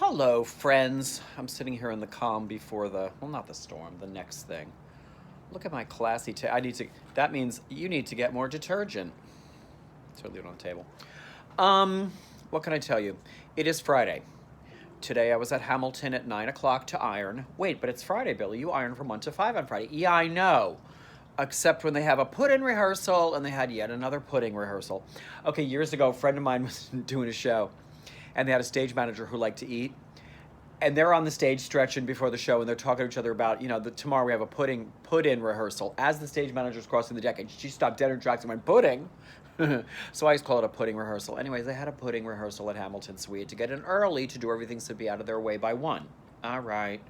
Hello, friends. I'm sitting here in the calm before not the storm, the next thing. Look at my classy that means you need to get more detergent. So leave it on the table. What can I tell you? It is Friday. Today I was at Hamilton at 9 o'clock to iron. Wait, but it's Friday, Billy. You iron from 1 to 5 on Friday. Yeah, I know. Except when they have a put-in rehearsal, and they had yet another pudding rehearsal. Okay, years ago, a friend of mine was doing a show, and they had a stage manager who liked to eat. And they're on the stage stretching before the show, and they're talking to each other about, tomorrow we have a put-in rehearsal. As the stage manager's crossing the deck, and she stopped dead in her tracks and went, pudding? So I just call it a pudding rehearsal. Anyways, they had a pudding rehearsal at Hamilton, so we had to get in early to do everything to be out of their way by 1. All right.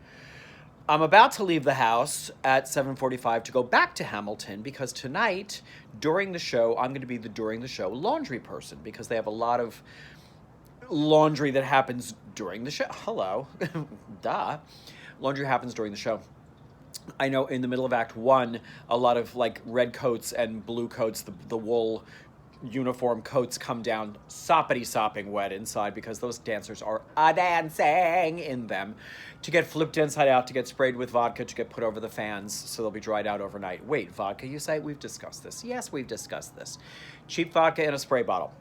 I'm about to leave the house at 7:45 to go back to Hamilton because tonight, during the show, I'm going to be the during the show laundry person because they have a lot of laundry that happens during the show. Hello. Duh. Laundry happens during the show. I know in the middle of Act 1, a lot of like red coats and blue coats, the wool uniform coats come down sopping wet inside because those dancers are dancing in them to get flipped inside out, to get sprayed with vodka, to get put over the fans so they'll be dried out overnight. Wait, vodka, you say? We've discussed this. Yes, we've discussed this. Cheap vodka in a spray bottle.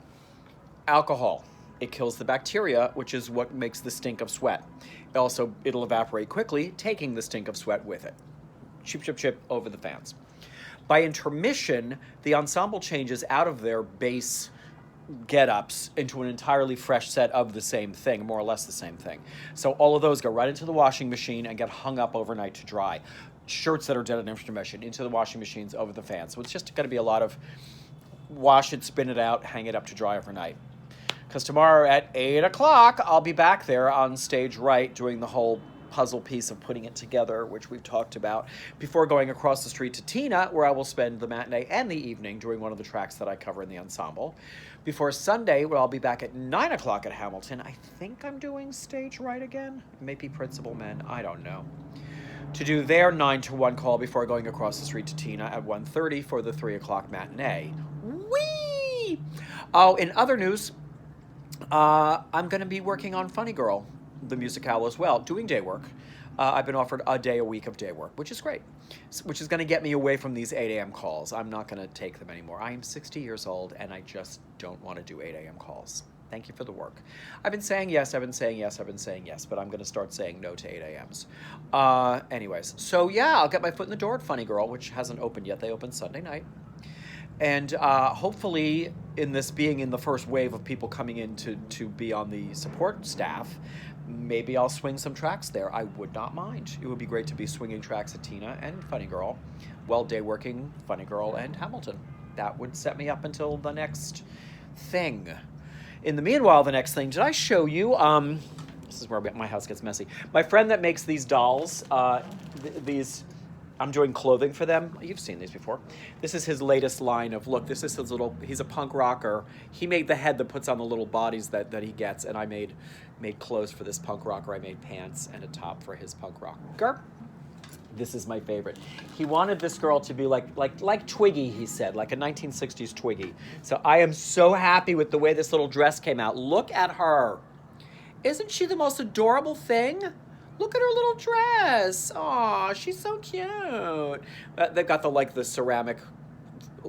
Alcohol. It kills the bacteria, which is what makes the stink of sweat. Also, it'll evaporate quickly, taking the stink of sweat with it. Chip, chip, chip over the fans. By intermission, the ensemble changes out of their base get-ups into an entirely fresh set of the same thing, more or less the same thing. So all of those go right into the washing machine and get hung up overnight to dry. Shirts that are dead at intermission into the washing machines over the fans. So it's just going to be a lot of wash it, spin it out, hang it up to dry overnight. Because tomorrow at 8 o'clock, I'll be back there on stage right doing the whole puzzle piece of putting it together, which we've talked about, before going across the street to Tina, where I will spend the matinee and the evening doing one of the tracks that I cover in the ensemble. Before Sunday, where I'll be back at 9 o'clock at Hamilton. I think I'm doing stage right again. Maybe Principal Men. I don't know. To do their 9 to 1 call before going across the street to Tina at 1:30 for the 3 o'clock matinee. Whee! Oh, in other news, I'm going to be working on Funny Girl, the musicale as well, doing day work. I've been offered a day a week of day work, which is great, which is going to get me away from these 8 a.m. calls. I'm not going to take them anymore. I am 60 years old, and I just don't want to do 8 a.m. calls. Thank you for the work. I've been saying yes, but I'm going to start saying no to 8 a.m.s. Anyways, so yeah, I'll get my foot in the door at Funny Girl, which hasn't opened yet. They open Sunday night. And hopefully, in this being in the first wave of people coming in to be on the support staff, maybe I'll swing some tracks there. I would not mind. It would be great to be swinging tracks at Tina and Funny Girl, while day working Funny Girl and Hamilton. That would set me up until the next thing. In the meanwhile, the next thing, did I show you? This is where my house gets messy. My friend that makes these dolls, I'm doing clothing for them. You've seen these before. This is his latest line of, look, this is his he's a punk rocker. He made the head that puts on the little bodies that he gets, and I made clothes for this punk rocker. I made pants and a top for his punk rocker. This is my favorite. He wanted this girl to be like Twiggy, he said, like a 1960s Twiggy. So I am so happy with the way this little dress came out. Look at her. Isn't she the most adorable thing? Look at her little dress. Aw, she's so cute. They've got the ceramic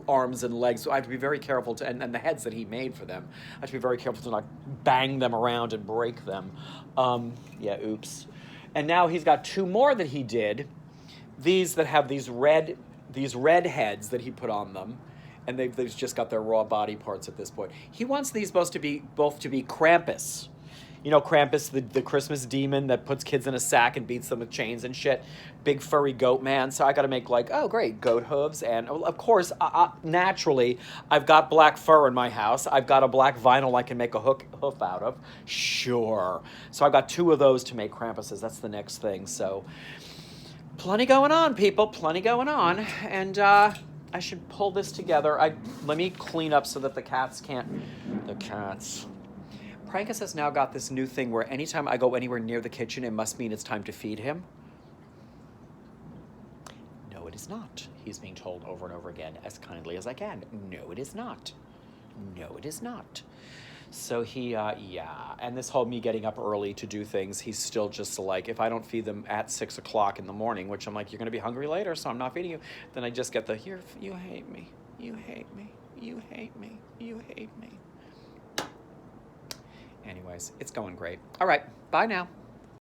arms and legs, so I have to be very careful and the heads that he made for them. I have to be very careful to not bang them around and break them. Oops. And now he's got 2 more that he did. These that have these red heads that he put on them, and they've just got their raw body parts at this point. He wants these both to be Krampus. You know Krampus, the Christmas demon that puts kids in a sack and beats them with chains and shit. Big furry goat man. So I got to make goat hooves. And of course, naturally, I've got black fur in my house. I've got a black vinyl I can make a hoof out of. Sure. So I've got 2 of those to make Krampuses. That's the next thing. So plenty going on, people. Plenty going on. And I should pull this together. Let me clean up so that the cats can't. The cats. Prankus has now got this new thing where anytime I go anywhere near the kitchen, it must mean it's time to feed him. No, it is not. He's being told over and over again, as kindly as I can. No, it is not. No, it is not. So he, yeah. And this whole me getting up early to do things, he's still just like, if I don't feed them at 6 o'clock in the morning, which I'm like, you're going to be hungry later, so I'm not feeding you. Then I just get the, you hate me. You hate me. You hate me. You hate me. Anyways, it's going great. All right. Bye now.